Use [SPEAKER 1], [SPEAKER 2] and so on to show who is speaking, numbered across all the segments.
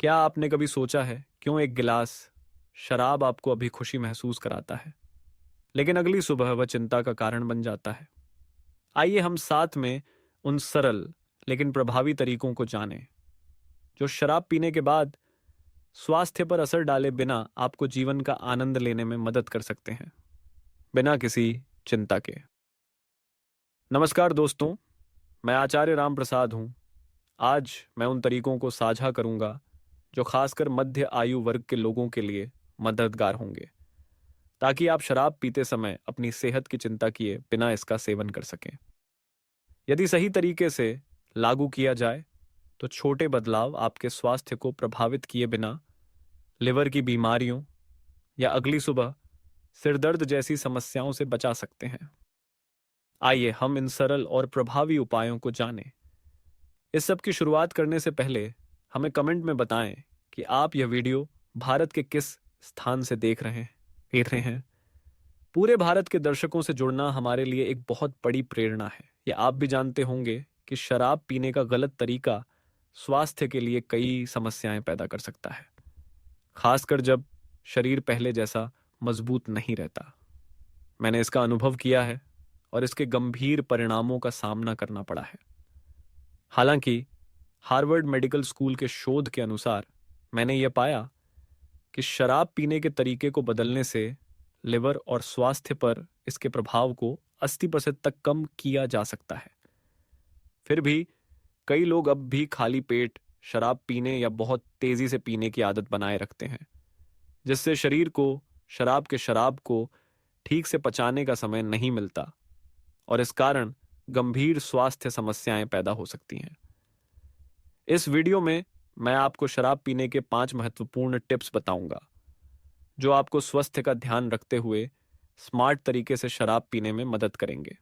[SPEAKER 1] क्या आपने कभी सोचा है क्यों एक गिलास शराब आपको अभी खुशी महसूस कराता है, लेकिन अगली सुबह वह चिंता का कारण बन जाता है? आइए हम साथ में उन सरल लेकिन प्रभावी तरीकों को जानें जो शराब पीने के बाद स्वास्थ्य पर असर डाले बिना आपको जीवन का आनंद लेने में मदद कर सकते हैं, बिना किसी चिंता के। नमस्कार दोस्तों, मैं आचार्य राम प्रसाद हूं। आज मैं उन तरीकों को साझा करूंगा जो खासकर मध्य आयु वर्ग के लोगों के लिए मददगार होंगे, ताकि आप शराब पीते समय अपनी सेहत की चिंता किए बिना इसका सेवन कर सकें। यदि सही तरीके से लागू किया जाए तो छोटे बदलाव आपके स्वास्थ्य को प्रभावित किए बिना लिवर की बीमारियों या अगली सुबह सिरदर्द जैसी समस्याओं से बचा सकते हैं। आइए हम इन सरल और प्रभावी उपायों को जानें। इस सब की शुरुआत करने से पहले हमें कमेंट में बताएं कि आप यह वीडियो भारत के किस स्थान से देख रहे हैं। पूरे भारत के दर्शकों से जुड़ना हमारे लिए एक बहुत बड़ी प्रेरणा है। ये आप भी जानते होंगे कि शराब पीने का गलत तरीका स्वास्थ्य के लिए कई समस्याएं पैदा कर सकता है, खासकर जब शरीर पहले जैसा मजबूत नहीं रहता। मैंने इसका अनुभव किया है और इसके गंभीर परिणामों का सामना करना पड़ा है। हालांकि हार्वर्ड मेडिकल स्कूल के शोध के अनुसार मैंने यह पाया कि शराब पीने के तरीके को बदलने से लिवर और स्वास्थ्य पर इसके प्रभाव को 80% तक कम किया जा सकता है। फिर भी कई लोग अब भी खाली पेट शराब पीने या बहुत तेजी से पीने की आदत बनाए रखते हैं, जिससे शरीर को शराब को ठीक से पचाने का समय नहीं मिलता और इस कारण गंभीर स्वास्थ्य समस्याएं पैदा हो सकती हैं। इस वीडियो में मैं आपको शराब पीने के 5 महत्वपूर्ण टिप्स बताऊंगा जो आपको स्वास्थ्य का ध्यान रखते हुए स्मार्ट तरीके से शराब पीने में मदद करेंगे।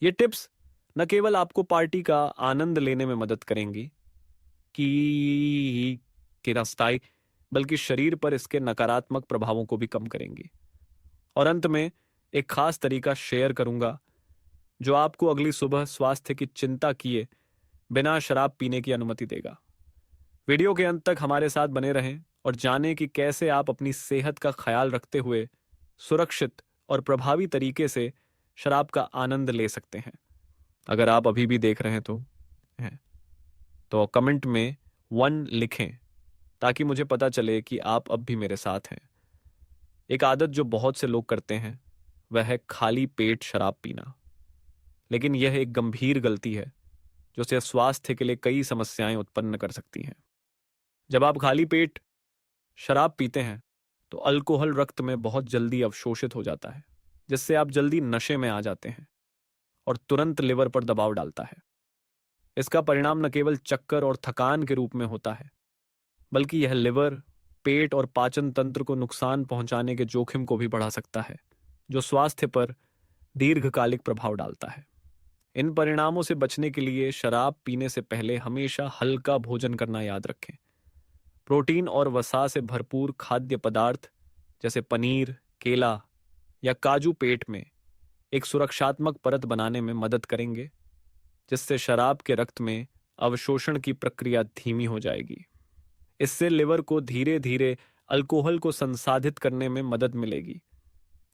[SPEAKER 1] ये टिप्स न केवल आपको पार्टी का आनंद लेने में मदद करेंगी कि रास्ताई, बल्कि शरीर पर इसके नकारात्मक प्रभावों को भी कम करेंगी। और अंत में एक खास तरीका शेयर करूंगा जो आपको अगली सुबह स्वास्थ्य की चिंता किए बिना शराब पीने की अनुमति देगा। वीडियो के अंत तक हमारे साथ बने रहें और जानें कि कैसे आप अपनी सेहत का ख्याल रखते हुए सुरक्षित और प्रभावी तरीके से शराब का आनंद ले सकते हैं। अगर आप अभी भी देख रहे हैं तो कमेंट में 1 लिखें ताकि मुझे पता चले कि आप अब भी मेरे साथ हैं। एक आदत जो बहुत से लोग करते हैं वह है खाली पेट शराब पीना, लेकिन यह एक गंभीर गलती है जो सिर्फ स्वास्थ्य के लिए कई समस्याएं उत्पन्न कर सकती हैं। जब आप खाली पेट शराब पीते हैं तो अल्कोहल रक्त में बहुत जल्दी अवशोषित हो जाता है, जिससे आप जल्दी नशे में आ जाते हैं और तुरंत लिवर पर दबाव डालता है। इसका परिणाम न केवल चक्कर और थकान के रूप में होता है, बल्कि यह लिवर, पेट और पाचन तंत्र को नुकसान पहुंचाने के जोखिम को भी बढ़ा सकता है, जो स्वास्थ्य पर दीर्घकालिक प्रभाव डालता है। इन परिणामों से बचने के लिए शराब पीने से पहले हमेशा हल्का भोजन करना याद रखें। प्रोटीन और वसा से भरपूर खाद्य पदार्थ जैसे पनीर, केला या काजू पेट में एक सुरक्षात्मक परत बनाने में मदद करेंगे, जिससे शराब के रक्त में अवशोषण की प्रक्रिया धीमी हो जाएगी। इससे लिवर को धीरे धीरे अल्कोहल को संसाधित करने में मदद मिलेगी,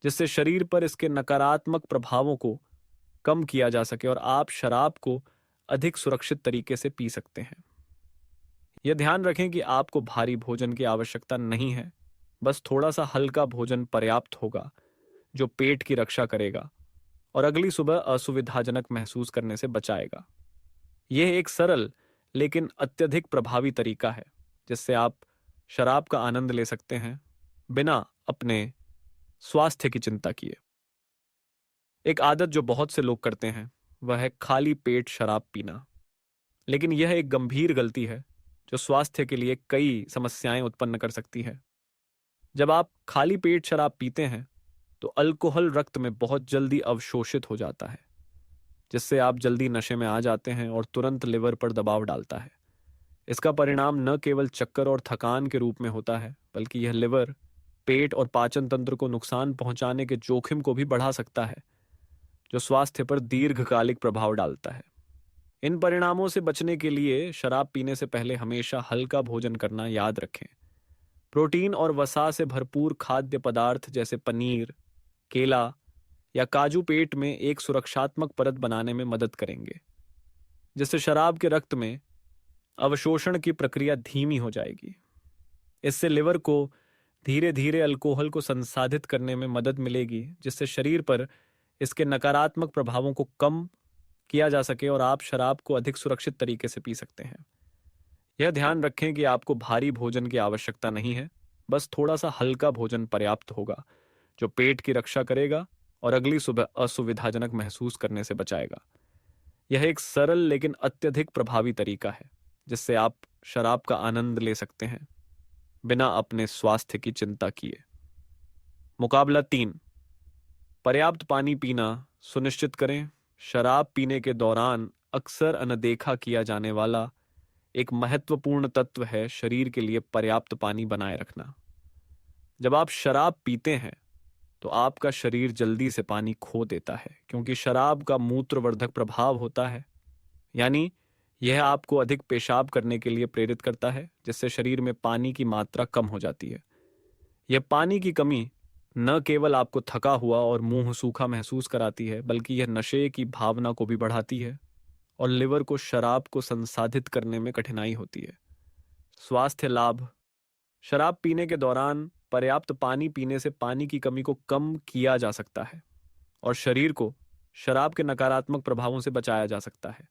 [SPEAKER 1] जिससे शरीर पर इसके नकारात्मक प्रभावों को कम किया जा सके और आप शराब को अधिक सुरक्षित तरीके से पी सकते हैं। यह ध्यान रखें कि आपको भारी भोजन की आवश्यकता नहीं है, बस थोड़ा सा हल्का भोजन पर्याप्त होगा जो पेट की रक्षा करेगा और अगली सुबह असुविधाजनक महसूस करने से बचाएगा। यह एक सरल लेकिन अत्यधिक प्रभावी तरीका है जिससे आप शराब का आनंद ले सकते हैं बिना अपने स्वास्थ्य की चिंता किए। एक आदत जो बहुत से लोग करते हैं वह है खाली पेट शराब पीना, लेकिन यह एक गंभीर गलती है जो स्वास्थ्य के लिए कई समस्याएं उत्पन्न कर सकती है। जब आप खाली पेट शराब पीते हैं तो अल्कोहल रक्त में बहुत जल्दी अवशोषित हो जाता है, जिससे आप जल्दी नशे में आ जाते हैं और तुरंत लिवर पर दबाव डालता है। इसका परिणाम न केवल चक्कर और थकान के रूप में होता है, बल्कि यह लिवर, पेट और पाचन तंत्र को नुकसान पहुंचाने के जोखिम को भी बढ़ा सकता है, जो स्वास्थ्य पर दीर्घकालिक प्रभाव डालता है। इन परिणामों से बचने के लिए शराब पीने से पहले हमेशा हल्का भोजन करना याद रखें। प्रोटीन और वसा से भरपूर खाद्य पदार्थ जैसे पनीर, केला या काजू पेट में एक सुरक्षात्मक परत बनाने में मदद करेंगे, जिससे शराब के रक्त में अवशोषण की प्रक्रिया धीमी हो जाएगी। इससे लिवर को धीरे धीरे अल्कोहल को संसाधित करने में मदद मिलेगी, जिससे शरीर पर इसके नकारात्मक प्रभावों को कम किया जा सके और आप शराब को अधिक सुरक्षित तरीके से पी सकते हैं। यह ध्यान रखें कि आपको भारी भोजन की आवश्यकता नहीं है, बस थोड़ा सा हल्का भोजन पर्याप्त होगा, जो पेट की रक्षा करेगा और अगली सुबह असुविधाजनक महसूस करने से बचाएगा। यह एक सरल लेकिन अत्यधिक प्रभावी तरीका है, जिससे आप शराब का आनंद ले सकते हैं बिना अपने स्वास्थ्य की चिंता किए। मुकाबला 3, पर्याप्त पानी पीना सुनिश्चित करें। शराब पीने के दौरान अक्सर अनदेखा किया जाने वाला एक महत्वपूर्ण तत्व है शरीर के लिए पर्याप्त पानी बनाए रखना। जब आप शराब पीते हैं तो आपका शरीर जल्दी से पानी खो देता है, क्योंकि शराब का मूत्रवर्धक प्रभाव होता है, यानी यह आपको अधिक पेशाब करने के लिए प्रेरित करता है, जिससे शरीर में पानी की मात्रा कम हो जाती है। यह पानी की कमी न केवल आपको थका हुआ और मुंह सूखा महसूस कराती है, बल्कि यह नशे की भावना को भी बढ़ाती है और लिवर को शराब को संसाधित करने में कठिनाई होती है। स्वास्थ्य लाभ। शराब पीने के दौरान पर्याप्त पानी पीने से पानी की कमी को कम किया जा सकता है और शरीर को शराब के नकारात्मक प्रभावों से बचाया जा सकता है।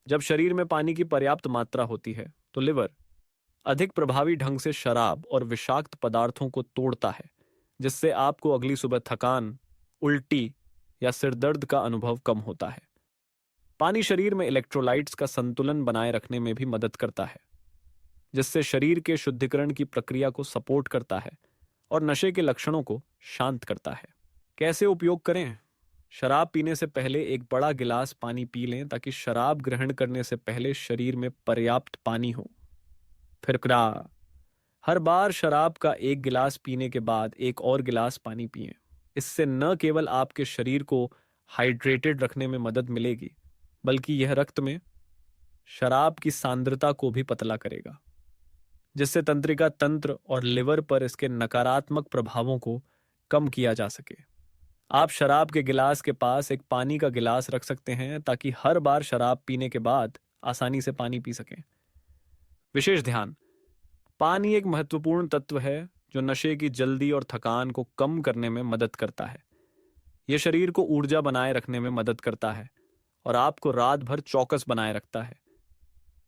[SPEAKER 1] जब शरीर में पानी की पर्याप्त मात्रा होती है तो लिवर अधिक प्रभावी ढंग से शराब और विषाक्त पदार्थों को तोड़ता है, जिससे आपको अगली सुबह थकान, उल्टी या सिरदर्द का अनुभव कम होता है। पानी शरीर में इलेक्ट्रोलाइट्स का संतुलन बनाए रखने में भी मदद करता है, जिससे शरीर के शुद्धिकरण की प्रक्रिया को सपोर्ट करता है और नशे के लक्षणों को शांत करता है। कैसे उपयोग करें? शराब पीने से पहले एक बड़ा गिलास पानी पी लें, ताकि शराब ग्रहण करने से पहले शरीर में पर्याप्त पानी हो। फिर हर बार शराब का एक गिलास पीने के बाद एक और गिलास पानी पिएं। इससे न केवल आपके शरीर को हाइड्रेटेड रखने में मदद मिलेगी, बल्कि यह रक्त में शराब की सांद्रता को भी पतला करेगा, जिससे तंत्रिका तंत्र और लिवर पर इसके नकारात्मक प्रभावों को कम किया जा सके। आप शराब के गिलास के पास एक पानी का गिलास रख सकते हैं, ताकि हर बार शराब पीने के बाद आसानी से पानी पी सकें। विशेष ध्यान। पानी एक महत्वपूर्ण तत्व है जो नशे की जल्दी और थकान को कम करने में मदद करता है। यह शरीर को ऊर्जा बनाए रखने में मदद करता है और आपको रात भर चौकस बनाए रखता है।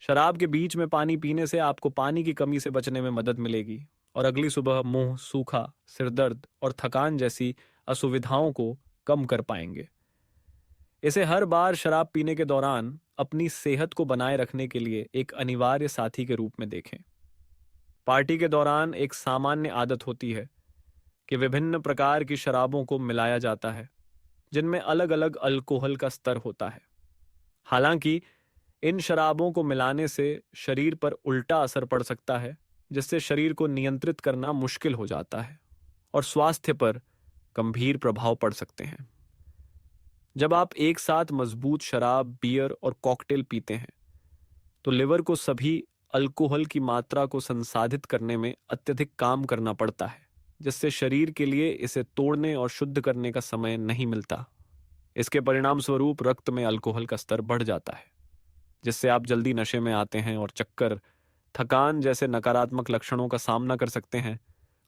[SPEAKER 1] शराब के बीच में पानी पीने से आपको पानी की कमी से बचने में मदद मिलेगी और अगली सुबह मुंह सूखा, सिरदर्द और थकान जैसी असुविधाओं को कम कर पाएंगे। इसे हर बार शराब पीने के दौरान अपनी सेहत को बनाए रखने के लिए एक अनिवार्य साथी के रूप में देखें। पार्टी के दौरान एक सामान्य आदत होती है कि विभिन्न प्रकार की शराबों को मिलाया जाता है, जिनमें अलग अलग अल्कोहल का स्तर होता है। हालांकि इन शराबों को मिलाने से शरीर पर उल्टा असर पड़ सकता है, जिससे शरीर को नियंत्रित करना मुश्किल हो जाता है और स्वास्थ्य पर गंभीर प्रभाव पड़ सकते हैं। जब आप एक साथ मजबूत शराब, बियर और कॉकटेल पीते हैं तो लिवर को सभी अल्कोहल की मात्रा को संसाधित करने में अत्यधिक काम करना पड़ता है, जिससे शरीर के लिए इसे तोड़ने और शुद्ध करने का समय नहीं मिलता। इसके परिणाम स्वरूप रक्त में अल्कोहल का स्तर बढ़ जाता है, जिससे आप जल्दी नशे में आते हैं और चक्कर, थकान जैसे नकारात्मक लक्षणों का सामना कर सकते हैं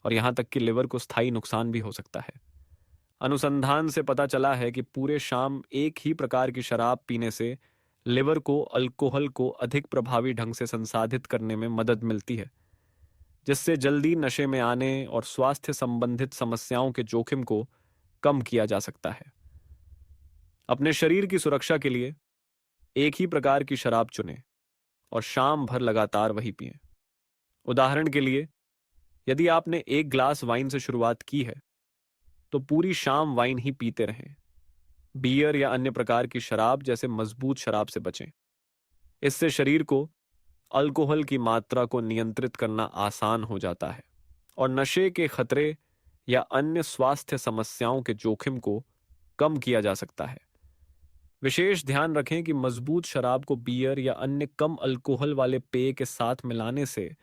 [SPEAKER 1] और यहां तक कि लिवर को स्थायी नुकसान भी हो सकता है। अनुसंधान से पता चला है कि पूरे शाम एक ही प्रकार की शराब पीने से लिवर को अल्कोहल को अधिक प्रभावी ढंग से संसाधित करने में मदद मिलती है, जिससे जल्दी नशे में आने और स्वास्थ्य संबंधित समस्याओं के जोखिम को कम किया जा सकता है। अपने शरीर की सुरक्षा के लिए एक ही प्रकार की शराब चुनें और शाम भर लगातार वही पिएं। उदाहरण के लिए, यदि आपने एक ग्लास वाइन से शुरुआत की है तो पूरी शाम वाइन ही पीते रहें। बियर या अन्य प्रकार की शराब जैसे मजबूत शराब से बचें। इससे शरीर को अल्कोहल की मात्रा को नियंत्रित करना आसान हो जाता है और नशे के खतरे या अन्य स्वास्थ्य समस्याओं के जोखिम को कम किया जा सकता है। विशेष ध्यान रखें कि मजबूत शराब को बियर या अन्य कम अल्कोहल वाले पेय के साथ मिलाने से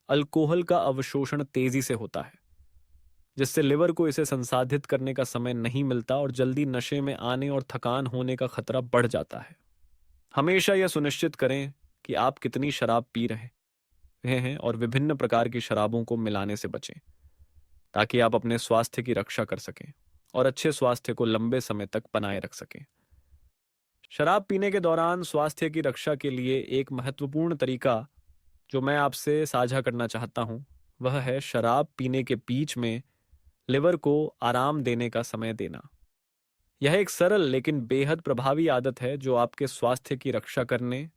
[SPEAKER 1] अल्कोहल का अवशोषण तेजी से होता है, जिससे लिवर को इसे संसाधित करने का समय नहीं मिलता और जल्दी नशे में आने और थकान होने का खतरा बढ़ जाता है। हमेशा यह सुनिश्चित करें कि आप कितनी शराब पी रहे हैं और विभिन्न प्रकार की शराबों को मिलाने से बचें, ताकि आप अपने स्वास्थ्य की रक्षा कर सकें और अच्छे स्वास्थ्य को लंबे समय तक बनाए रख सकें। शराब पीने के दौरान स्वास्थ्य की रक्षा के लिए एक महत्वपूर्ण तरीका जो मैं आपसे साझा करना चाहता हूं, वह है शराब पीने के बीच में लिवर को आराम देने का समय देना। यह एक सरल लेकिन बेहद प्रभावी आदत है जो आपके स्वास्थ्य की रक्षा करने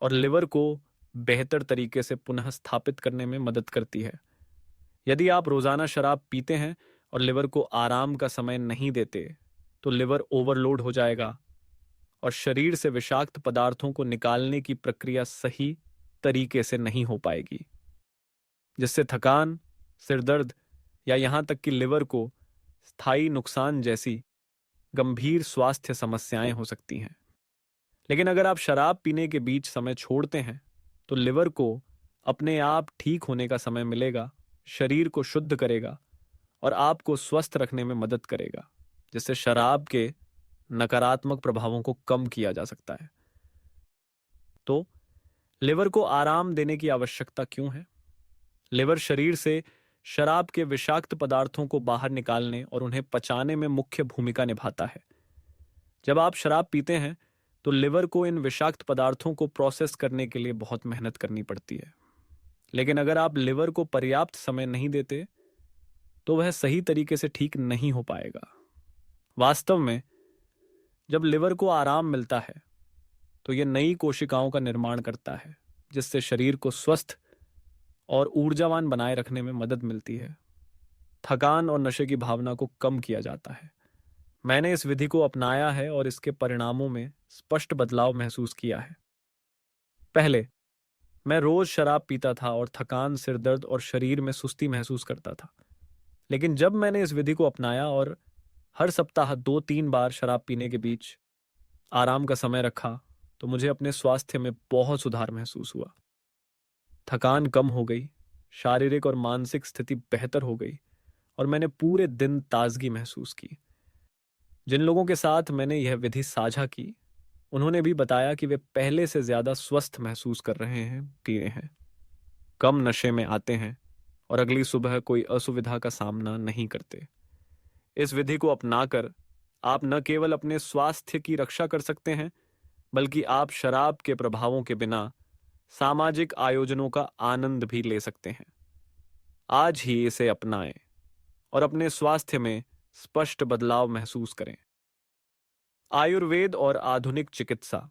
[SPEAKER 1] और लिवर को बेहतर तरीके से पुनः स्थापित करने में मदद करती है। यदि आप रोजाना शराब पीते हैं और लिवर को आराम का समय नहीं देते, तो लिवर ओवरलोड हो जाएगा और शरीर से विषाक्त पदार्थों को निकालने की प्रक्रिया सही तरीके से नहीं हो पाएगी, जिससे थकान, सिरदर्द या यहां तक कि लिवर को स्थायी नुकसान जैसी गंभीर स्वास्थ्य समस्याएं हो सकती हैं। लेकिन अगर आप शराब पीने के बीच समय छोड़ते हैं, तो लिवर को अपने आप ठीक होने का समय मिलेगा, शरीर को शुद्ध करेगा और आपको स्वस्थ रखने में मदद करेगा, जिससे शराब के नकारात्मक प्रभावों को कम किया जा सकता है। तो लिवर को आराम देने की आवश्यकता क्यों है? लिवर शरीर से शराब के विषाक्त पदार्थों को बाहर निकालने और उन्हें पचाने में मुख्य भूमिका निभाता है। जब आप शराब पीते हैं, तो लिवर को इन विषाक्त पदार्थों को प्रोसेस करने के लिए बहुत मेहनत करनी पड़ती है। लेकिन अगर आप लिवर को पर्याप्त समय नहीं देते, तो वह सही तरीके से ठीक नहीं हो पाएगा। वास्तव में जब लिवर को आराम मिलता है, तो यह नई कोशिकाओं का निर्माण करता है, जिससे शरीर को स्वस्थ और ऊर्जावान बनाए रखने में मदद मिलती है। थकान और नशे की भावना को कम किया जाता है। मैंने इस विधि को अपनाया है और इसके परिणामों में स्पष्ट बदलाव महसूस किया है। पहले मैं रोज शराब पीता था और थकान, सिरदर्द और शरीर में सुस्ती महसूस करता था। लेकिन जब मैंने इस विधि को अपनाया और हर सप्ताह 2-3 बार शराब पीने के बीच आराम का समय रखा, तो मुझे अपने स्वास्थ्य में बहुत सुधार महसूस हुआ। थकान कम हो गई, शारीरिक और मानसिक स्थिति बेहतर हो गई और मैंने पूरे दिन ताजगी महसूस की। जिन लोगों के साथ मैंने यह विधि साझा की, उन्होंने भी बताया कि वे पहले से ज्यादा स्वस्थ महसूस कर रहे हैं, कम नशे में आते हैं और अगली सुबह कोई असुविधा का सामना नहीं करते। इस विधि को अपनाकर आप न केवल अपने स्वास्थ्य की रक्षा कर सकते हैं, बल्कि आप शराब के प्रभावों के बिना सामाजिक आयोजनों का आनंद भी ले सकते हैं। आज ही इसे अपनाएं और अपने स्वास्थ्य में स्पष्ट बदलाव महसूस करें। आयुर्वेद और आधुनिक चिकित्सा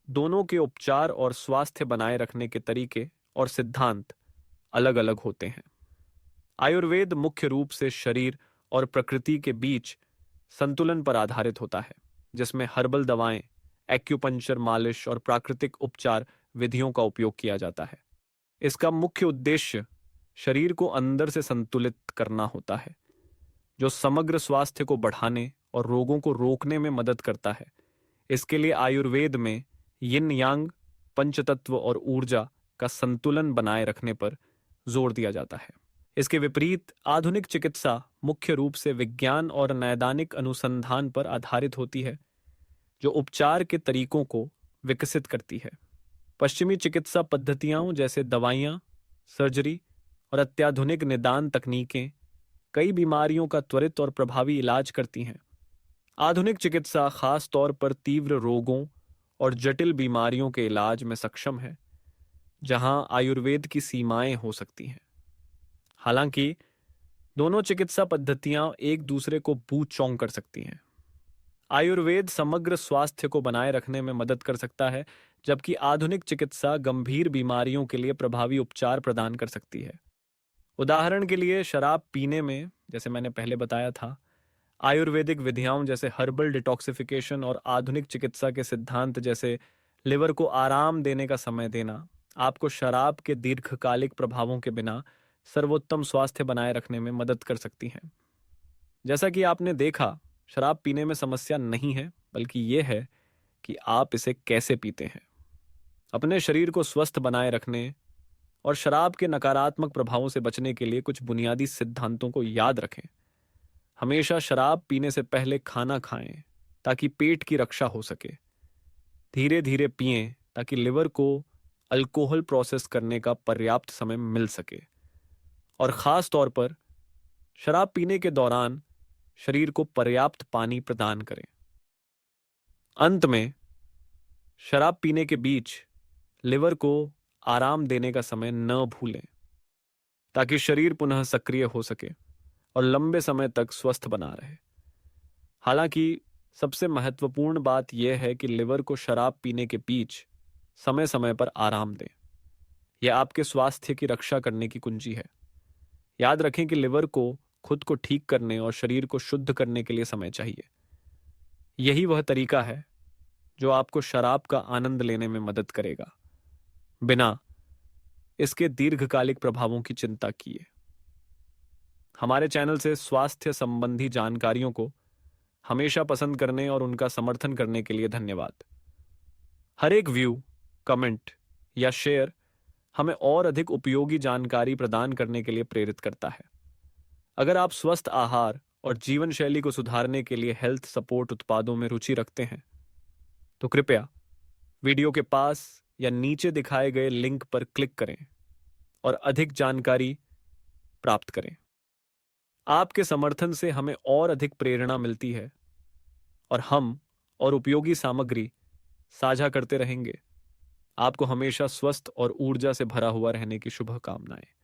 [SPEAKER 1] दोनों के उपचार और स्वास्थ्य बनाए रखने के तरीके और सिद्धांत अलग अलग होते हैं। आयुर्वेद मुख्य रूप से शरीर और प्रकृति के बीच संतुलन पर आधारित होता है, जिसमें हर्बल दवाएं, एक्यूपंक्चर, मालिश और प्राकृतिक उपचार विधियों का उपयोग किया जाता है। इसका मुख्य उद्देश्य शरीर को अंदर से संतुलित करना होता है, जो समग्र स्वास्थ्य को बढ़ाने और रोगों को रोकने में मदद करता है। इसके लिए आयुर्वेद में यिन यांग, पंचतत्व और ऊर्जा का संतुलन बनाए रखने पर जोर दिया जाता है। इसके विपरीत आधुनिक चिकित्सा मुख्य रूप से विज्ञान और नैदानिक अनुसंधान पर आधारित होती है, जो उपचार के तरीकों को विकसित करती है। पश्चिमी चिकित्सा पद्धतियों जैसे दवाइयां, सर्जरी और अत्याधुनिक निदान तकनीकें कई बीमारियों का त्वरित और प्रभावी इलाज करती हैं। आधुनिक चिकित्सा खास तौर पर तीव्र रोगों और जटिल बीमारियों के इलाज में सक्षम है, जहां आयुर्वेद की सीमाएं हो सकती हैं। हालांकि दोनों चिकित्सा पद्धतियां एक दूसरे को बूट चौंक कर सकती हैं। आयुर्वेद समग्र स्वास्थ्य को बनाए रखने में मदद कर सकता है, जबकि आधुनिक चिकित्सा गंभीर बीमारियों के लिए प्रभावी उपचार प्रदान कर सकती है। उदाहरण के लिए शराब पीने में, जैसे मैंने पहले बताया था, आयुर्वेदिक विधियां जैसे हर्बल डिटॉक्सिफिकेशन और आधुनिक चिकित्सा के सिद्धांत जैसे लिवर को आराम देने का समय देना आपको शराब के दीर्घकालिक प्रभावों के बिना सर्वोत्तम स्वास्थ्य बनाए रखने में मदद कर सकती हैं। जैसा कि आपने देखा, शराब पीने में समस्या नहीं है, बल्कि यह है कि आप इसे कैसे पीते हैं। अपने शरीर को स्वस्थ बनाए रखने और शराब के नकारात्मक प्रभावों से बचने के लिए कुछ बुनियादी सिद्धांतों को याद रखें। हमेशा शराब पीने से पहले खाना खाएं ताकि पेट की रक्षा हो सके। धीरे धीरे पिएं ताकि लिवर को अल्कोहल प्रोसेस करने का पर्याप्त समय मिल सके। और खास तौर पर शराब पीने के दौरान शरीर को पर्याप्त पानी प्रदान करें। अंत में, शराब पीने के बीच लिवर को आराम देने का समय न भूलें ताकि शरीर पुनः सक्रिय हो सके और लंबे समय तक स्वस्थ बना रहे। हालांकि सबसे महत्वपूर्ण बात यह है कि लिवर को शराब पीने के बीच समय समय पर आराम दें। यह आपके स्वास्थ्य की रक्षा करने की कुंजी है। याद रखें कि लिवर को खुद को ठीक करने और शरीर को शुद्ध करने के लिए समय चाहिए। यही वह तरीका है जो आपको शराब का आनंद लेने में मदद करेगा, बिना इसके दीर्घकालिक प्रभावों की चिंता किए। हमारे चैनल से स्वास्थ्य संबंधी जानकारियों को हमेशा पसंद करने और उनका समर्थन करने के लिए धन्यवाद। हर एक व्यू, कमेंट या शेयर हमें और अधिक उपयोगी जानकारी प्रदान करने के लिए प्रेरित करता है। अगर आप स्वस्थ आहार और जीवन शैली को सुधारने के लिए हेल्थ सपोर्ट उत्पादों में रुचि रखते हैं, तो कृपया वीडियो के पास या नीचे दिखाए गए लिंक पर क्लिक करें और अधिक जानकारी प्राप्त करें। आपके समर्थन से हमें और अधिक प्रेरणा मिलती है और हम और उपयोगी सामग्री साझा करते रहेंगे। आपको हमेशा स्वस्थ और ऊर्जा से भरा हुआ रहने की शुभकामनाएं।